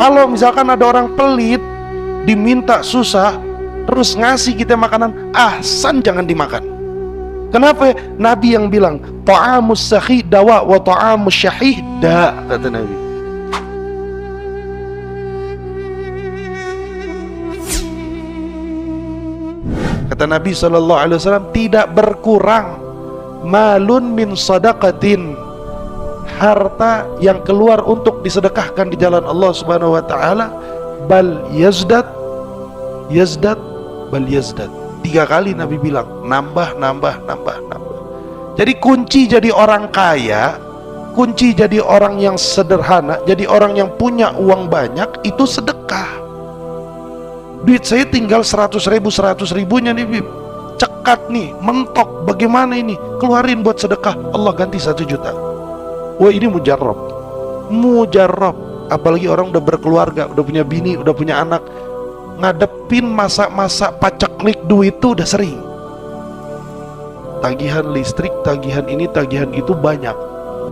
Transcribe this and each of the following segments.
Kalau misalkan ada orang pelit diminta susah terus ngasih kita makanan, ahsan jangan dimakan. Kenapa? Nabi yang bilang, ta'amus sakhi dawa wa ta'amus syahih da, kata Nabi. Kata Nabi SAW, tidak berkurang malun min sadaqatin, harta yang keluar untuk disedekahkan di jalan Allah Subhanahu wa taala, bal yazdad bal yazdad. 3 kali Nabi bilang, nambah. Jadi kunci jadi orang kaya, kunci jadi orang yang sederhana, jadi orang yang punya uang banyak, itu sedekah. Duit saya tinggal 100 ribunya nih Bib, cekat nih, mentok, bagaimana ini, keluarin buat sedekah, Allah ganti 1 juta. Wah, ini mujarrab. Apalagi orang udah berkeluarga, udah punya bini, udah punya anak, ngadepin masa-masa paceklik duit itu udah sering. Tagihan listrik, tagihan ini, tagihan itu banyak.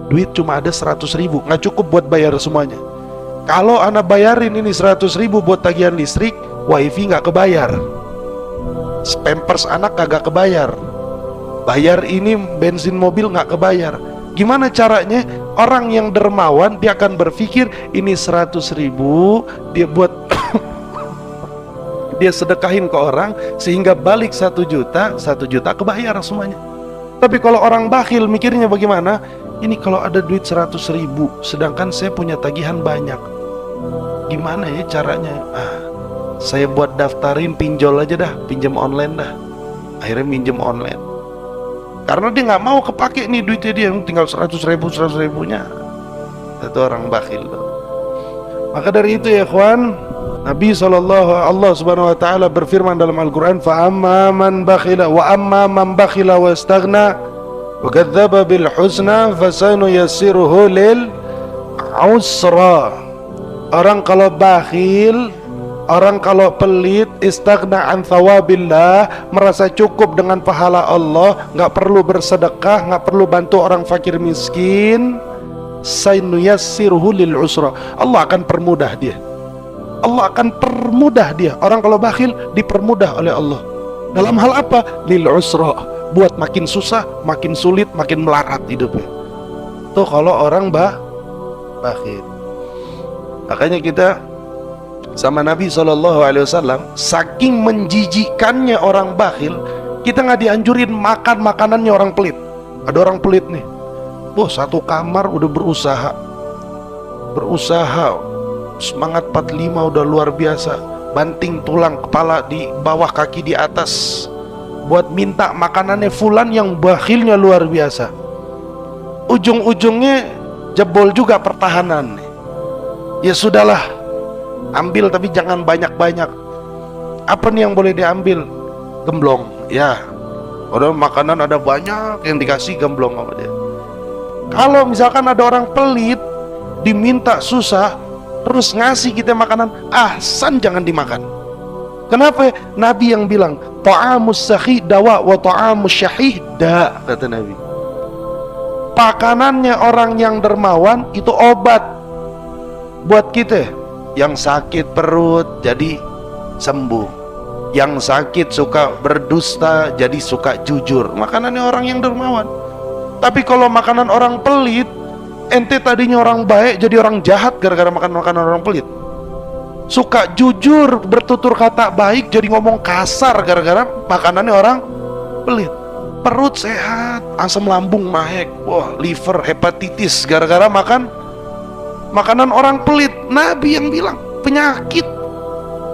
Duit cuma ada 100 ribu, nggak cukup buat bayar semuanya. Kalau anak bayarin ini 100 ribu buat tagihan listrik, wifi nggak kebayar, pampers anak kagak kebayar, bayar ini bensin mobil nggak kebayar. Gimana caranya? Orang yang dermawan dia akan berpikir, ini 100 ribu dia buat dia sedekahin ke orang sehingga balik 1 juta kebayar semuanya. Tapi kalau orang bakhil mikirnya bagaimana? Ini kalau ada duit 100 ribu sedangkan saya punya tagihan banyak, gimana ya caranya? Saya buat daftarin pinjol aja dah, pinjam online dah. Akhirnya minjem online, karena dia nggak mau kepake nih duitnya dia, tinggal 100 ribunya. Itu orang bakhil. Maka dari itu ya ikhwan, Nabi Allah Subhanahu wa taala berfirman dalam Al-Qur'an, fa amma man bakhila wa istaghna wa kadzdzaba bil husna fasanuyassiruhu lil usra. Orang kalau bakhil, orang kalau pelit, istaghna an thawabillah, merasa cukup dengan pahala Allah, nggak perlu bersedekah, nggak perlu bantu orang fakir miskin, sanuyassiruhu lil usra, Allah akan permudah dia. Allah akan permudah dia. Orang kalau bakhil dipermudah oleh Allah. Dalam hal apa? Lil usra, buat makin susah, makin sulit, makin melarat hidupnya. Tuh kalau orang bakhil. Makanya kita sama Nabi SAW, saking menjijikannya orang bakhil, kita nggak dianjurin makan makanannya orang pelit. Ada orang pelit nih, satu kamar udah berusaha, semangat 45 udah luar biasa, banting tulang kepala di bawah, kaki di atas, buat minta makanannya fulan yang bakhilnya luar biasa. Ujung-ujungnya jebol juga pertahanan. Ya sudahlah, ambil tapi jangan banyak-banyak. Apa nih yang boleh diambil? Gemblong. Ya, udah makanan ada banyak, yang dikasih gemblong sama dia. Kalau misalkan ada orang pelit diminta susah terus ngasih kita makanan, ahsan jangan dimakan. Kenapa? Nabi yang bilang, ta'amus sakhi dawa wa ta'amus syahih da, kata Nabi. Makanannya orang yang dermawan itu obat buat kita. Yang sakit perut jadi sembuh, yang sakit suka berdusta jadi suka jujur. Makanannya orang yang dermawan. Tapi kalau makanan orang pelit, ente tadinya orang baik jadi orang jahat gara-gara makan makanan orang pelit. Suka jujur bertutur kata baik jadi ngomong kasar gara-gara makanannya orang pelit. Perut sehat, asam lambung naik, liver, hepatitis gara-gara makan makanan orang pelit. Nabi yang bilang, penyakit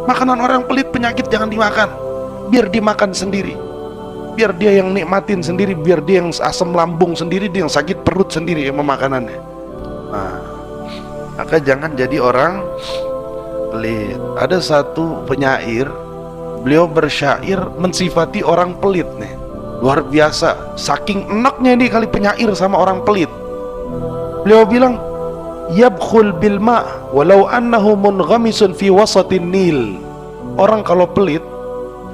makanan orang pelit, penyakit jangan dimakan, biar dimakan sendiri, biar dia yang nikmatin sendiri, biar dia yang asam lambung sendiri, dia yang sakit perut sendiri sama makanannya. Maka jangan jadi orang pelit. Ada satu penyair, beliau bersyair mensifati orang pelit nih, luar biasa, saking enaknya nih kali penyair sama orang pelit. Beliau bilang, yabkhul bil ma' walau annahu munghamisun fi wasatin nil. Orang kalau pelit,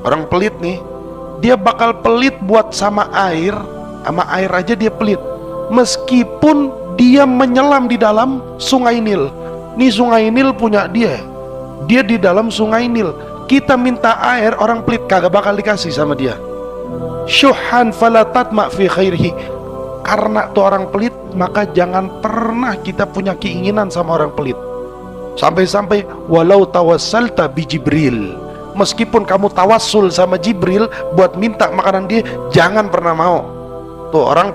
orang pelit nih, dia bakal pelit buat sama air aja dia pelit, meskipun dia menyelam di dalam sungai Nil. Nih sungai Nil punya dia. Dia di dalam sungai Nil. Kita minta air, orang pelit kagak bakal dikasih sama dia. Syuhan fala tatma fi khairihi. Karena tuh orang pelit, maka jangan pernah kita punya keinginan sama orang pelit. Sampai-sampai walau tawassalta bi Jibril, meskipun kamu tawassul sama Jibril buat minta makanan dia, jangan pernah mau. Tuh orang